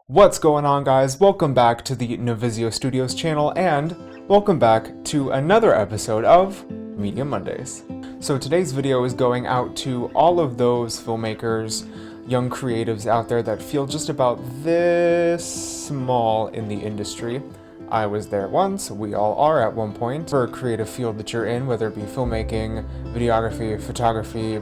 What's going on, guys? Welcome back to the Novizio Studios channel, and welcome back to another episode of Media Mondays. So today's video is going out to all of those filmmakers, young creatives out there that feel just about this small in the industry. I was there once, we all are at one point. For a creative field that you're in, whether it be filmmaking, videography, photography,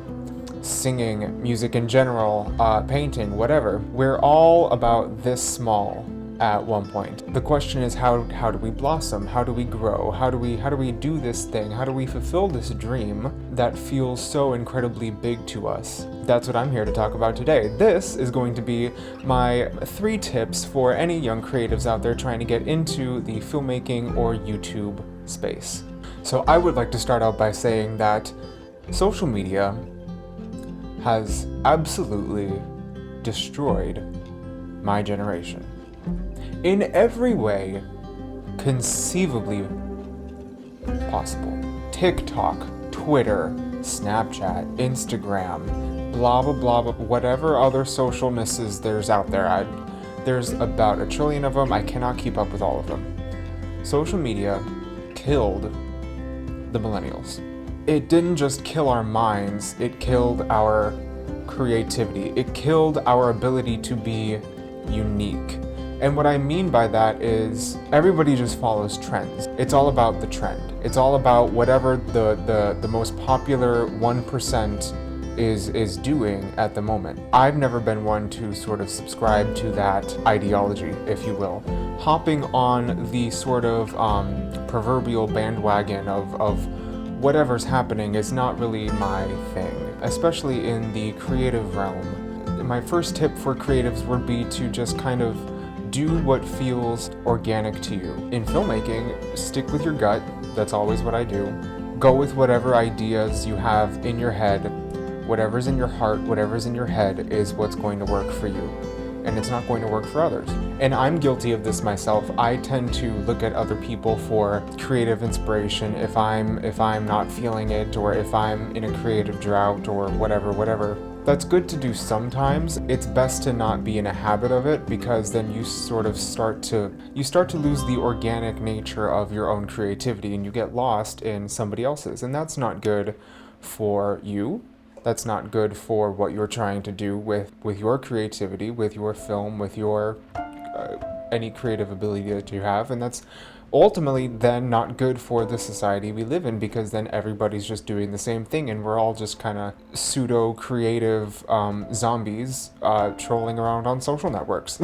singing, music in general, painting, whatever. We're all about this small at one point. The question is, how do we blossom? How do we grow? How do we do this thing? How do we fulfill this dream that feels so incredibly big to us? That's what I'm here to talk about today. This is going to be my 3 tips for any young creatives out there trying to get into the filmmaking or YouTube space. So I would like to start out by saying that social media has absolutely destroyed my generation. In every way conceivably possible. TikTok, Twitter, Snapchat, Instagram, blah blah blah, blah whatever other socialnesses there's out there. There's about a trillion of them. I cannot keep up with all of them. Social media killed the millennials. It didn't just kill our minds, it killed our creativity. It killed our ability to be unique. And what I mean by that is everybody just follows trends. It's all about the trend. It's all about whatever the most popular 1% is doing at the moment. I've never been one to sort of subscribe to that ideology, if you will. Hopping on the sort of proverbial bandwagon of whatever's happening is not really my thing, especially in the creative realm. My first tip for creatives would be to just kind of do what feels organic to you. In filmmaking, stick with your gut. That's always what I do. Go with whatever ideas you have in your head. Whatever's in your heart, whatever's in your head is what's going to work for you. And it's not going to work for others. And I'm guilty of this myself. I tend to look at other people for creative inspiration if I'm not feeling it, or if I'm in a creative drought, or whatever. That's good to do sometimes. It's best to not be in a habit of it, because then you sort of start to lose the organic nature of your own creativity, and you get lost in somebody else's. And that's not good for you. That's not good for what you're trying to do with your creativity, with your film, with your any creative ability that you have. And that's ultimately then not good for the society we live in, because then everybody's just doing the same thing and we're all just kind of pseudo-creative zombies trolling around on social networks.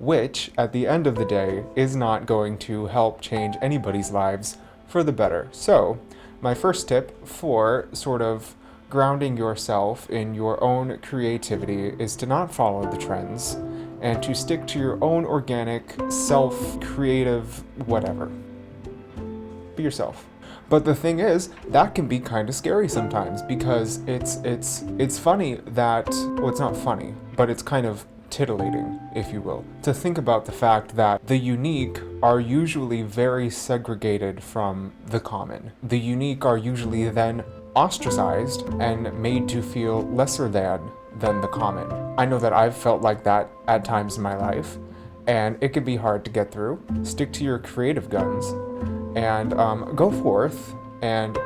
Which, at the end of the day, is not going to help change anybody's lives for the better. So, my first tip for sort of grounding yourself in your own creativity is to not follow the trends and to stick to your own organic, self-creative whatever. Be yourself. But the thing is, that can be kind of scary sometimes, because it's funny that, well, it's not funny, but it's kind of titillating, if you will, to think about the fact that the unique are usually very segregated from the common. The unique are usually then ostracized and made to feel lesser than the common. I know that I've felt like that at times in my life, and it can be hard to get through. Stick to your creative guns and go forth and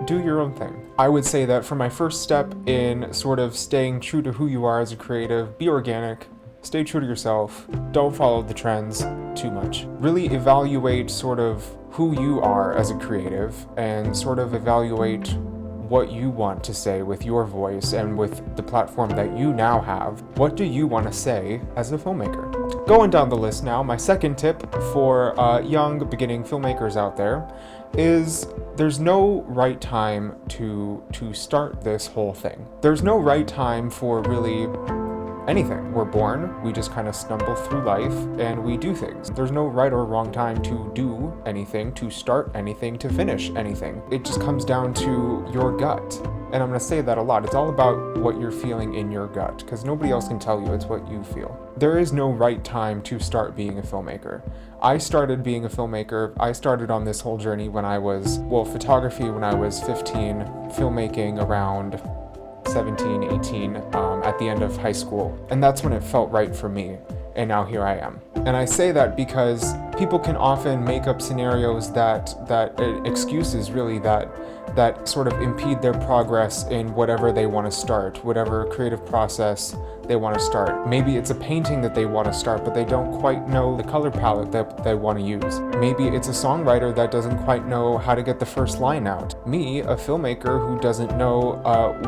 do your own thing. I would say that for my first step in sort of staying true to who you are as a creative, be organic, stay true to yourself, don't follow the trends too much. Really evaluate sort of who you are as a creative, and sort of evaluate what you want to say with your voice and with the platform that you now have. What do you want to say as a filmmaker? Going down the list now, my second tip for young beginning filmmakers out there is there's no right time to start this whole thing. There's no right time for really anything. We're born, we just kind of stumble through life and we do things. There's no right or wrong time to do anything, to start anything, to finish anything. It just comes down to your gut. And I'm going to say that a lot. It's all about what you're feeling in your gut, because nobody else can tell you. It's what you feel. There is no right time to start being a filmmaker. I started being a filmmaker. I started on this whole journey when I was, photography when I was 15, filmmaking around 17, 18, at the end of high school. And that's when it felt right for me. and now here I am. And I say that because people can often make up scenarios excuses really that sort of impede their progress in whatever they want to start, whatever creative process they want to start. Maybe it's a painting that they want to start, but they don't quite know the color palette that they want to use. Maybe it's a songwriter that doesn't quite know how to get the first line out. Me, a filmmaker who doesn't know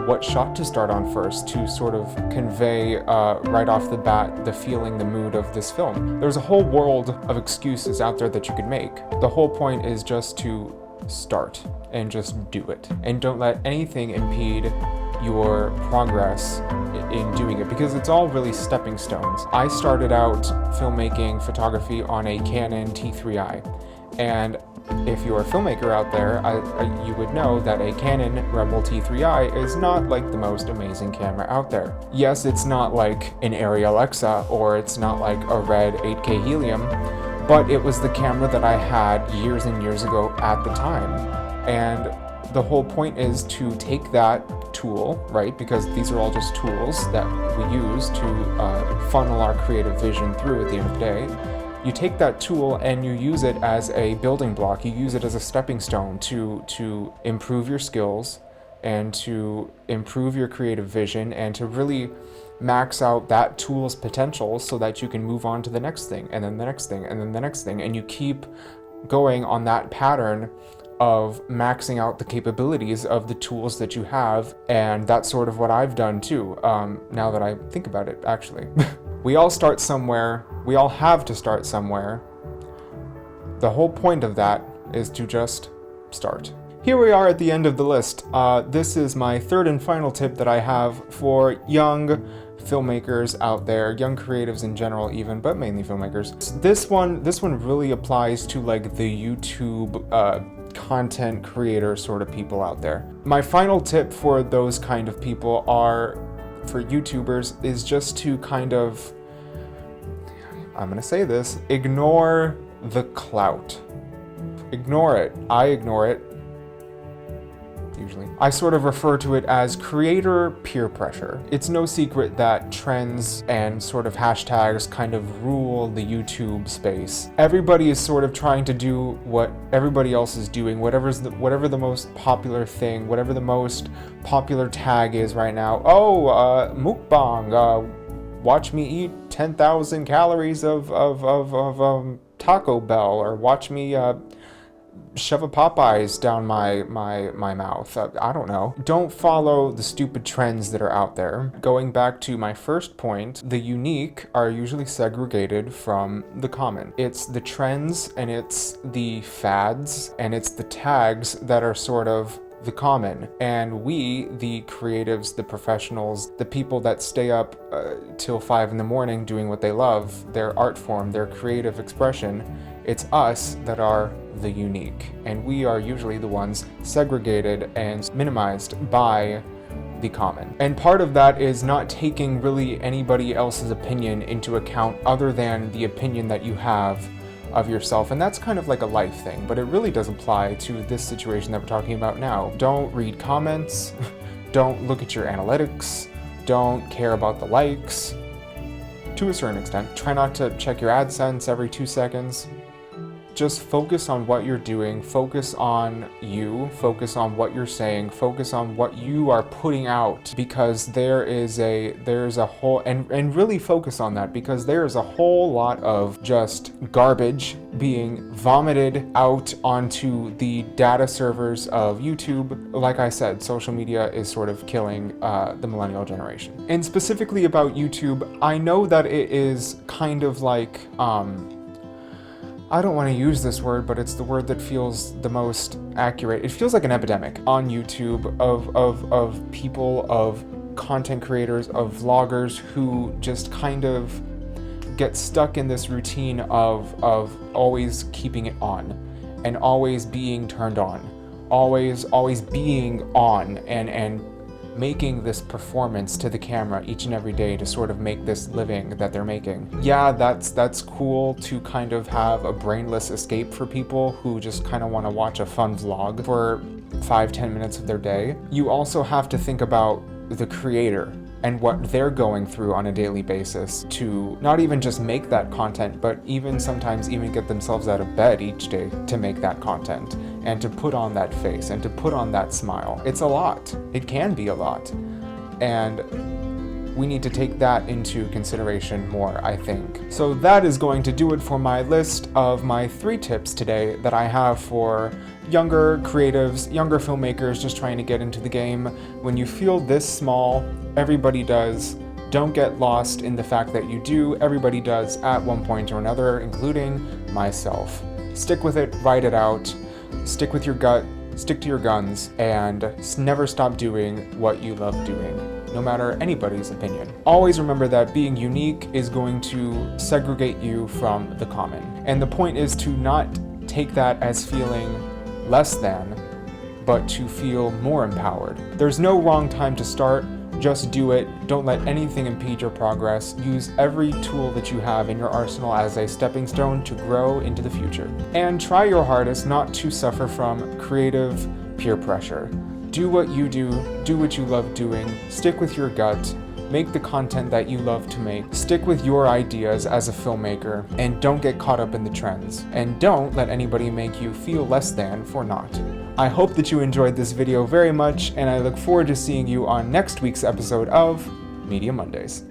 what shot to start on first to sort of convey right off the bat the feeling, the mood of this film. There's a whole world of excuses out there that you could make. The whole point is just to start and just do it. And don't let anything impede your progress in doing it, because it's all really stepping stones. I started out filmmaking photography on a Canon T3i, and if you're a filmmaker out there, you would know that a Canon Rebel T3i is not like the most amazing camera out there. Yes, it's not like an Arri Alexa, or it's not like a Red 8K Helium, but it was the camera that I had years and years ago at the time. And the whole point is to take that tool, right? Because these are all just tools that we use to funnel our creative vision through at the end of the day. You take that tool and you use it as a building block. You use it as a stepping stone to improve your skills and to improve your creative vision and to really max out that tool's potential so that you can move on to the next thing and then the next thing and then the next thing. And you keep going on that pattern of maxing out the capabilities of the tools that you have. And that's sort of what I've done too, now that I think about it, actually. We all start somewhere. We all have to start somewhere. The whole point of that is to just start. Here we are at the end of the list. This is my third and final tip that I have for young filmmakers out there, young creatives in general even, but mainly filmmakers. This one really applies to like the YouTube content creator sort of people out there. My final tip for those kind of people for YouTubers is just to kind of, I'm gonna say this, ignore the clout. Ignore it. I ignore it. Usually. I sort of refer to it as creator peer pressure. It's no secret that trends and sort of hashtags kind of rule the YouTube space. Everybody is sort of trying to do what everybody else is doing, whatever the most popular thing, whatever the most popular tag is right now. Oh, mukbang, watch me eat 10,000 calories of Taco Bell, or watch me shove a Popeyes down my mouth. I don't know. Don't follow the stupid trends that are out there. Going back to my first point, the unique are usually segregated from the common. It's the trends and it's the fads and it's the tags that are sort of the common. And we, the creatives, the professionals, the people that stay up till 5 in the morning doing what they love, their art form, their creative expression, it's us that are the unique. And we are usually the ones segregated and minimized by the common. And part of that is not taking really anybody else's opinion into account other than the opinion that you have of yourself. And that's kind of like a life thing, but it really does apply to this situation that we're talking about now. Don't read comments, don't look at your analytics, don't care about the likes. To a certain extent, try not to check your AdSense every 2 seconds. Just focus on what you're doing, focus on you, focus on what you're saying, focus on what you are putting out, because there's a whole, and really focus on that, because there's a whole lot of just garbage being vomited out onto the data servers of YouTube. Like I said, social media is sort of killing the millennial generation. And specifically about YouTube, I know that it is kind of like, I don't want to use this word, but it's the word that feels the most accurate. It feels like an epidemic on YouTube of people, of content creators, of vloggers who just kind of get stuck in this routine of always keeping it on and always being turned on, always being on and making this performance to the camera each and every day to sort of make this living that they're making. Yeah, that's cool to kind of have a brainless escape for people who just kind of want to watch a fun vlog for 5-10 minutes of their day. You also have to think about the creator, and what they're going through on a daily basis to not even just make that content, but even sometimes even get themselves out of bed each day to make that content and to put on that face and to put on that smile. It's a lot. It can be a lot. And we need to take that into consideration more, I think. So that is going to do it for my list of my 3 tips today that I have for younger creatives, younger filmmakers just trying to get into the game. When you feel this small, everybody does. Don't get lost in the fact that you do. Everybody does at one point or another, including myself. Stick with it, write it out, stick with your gut, stick to your guns, and never stop doing what you love doing, no matter anybody's opinion. Always remember that being unique is going to segregate you from the common. And the point is to not take that as feeling less than, but to feel more empowered. There's no wrong time to start. Just do it. Don't let anything impede your progress. Use every tool that you have in your arsenal as a stepping stone to grow into the future. And try your hardest not to suffer from creative peer pressure. Do what you do what you love doing, stick with your gut, make the content that you love to make, stick with your ideas as a filmmaker, and don't get caught up in the trends. And don't let anybody make you feel less than for not. I hope that you enjoyed this video very much, and I look forward to seeing you on next week's episode of Media Mondays.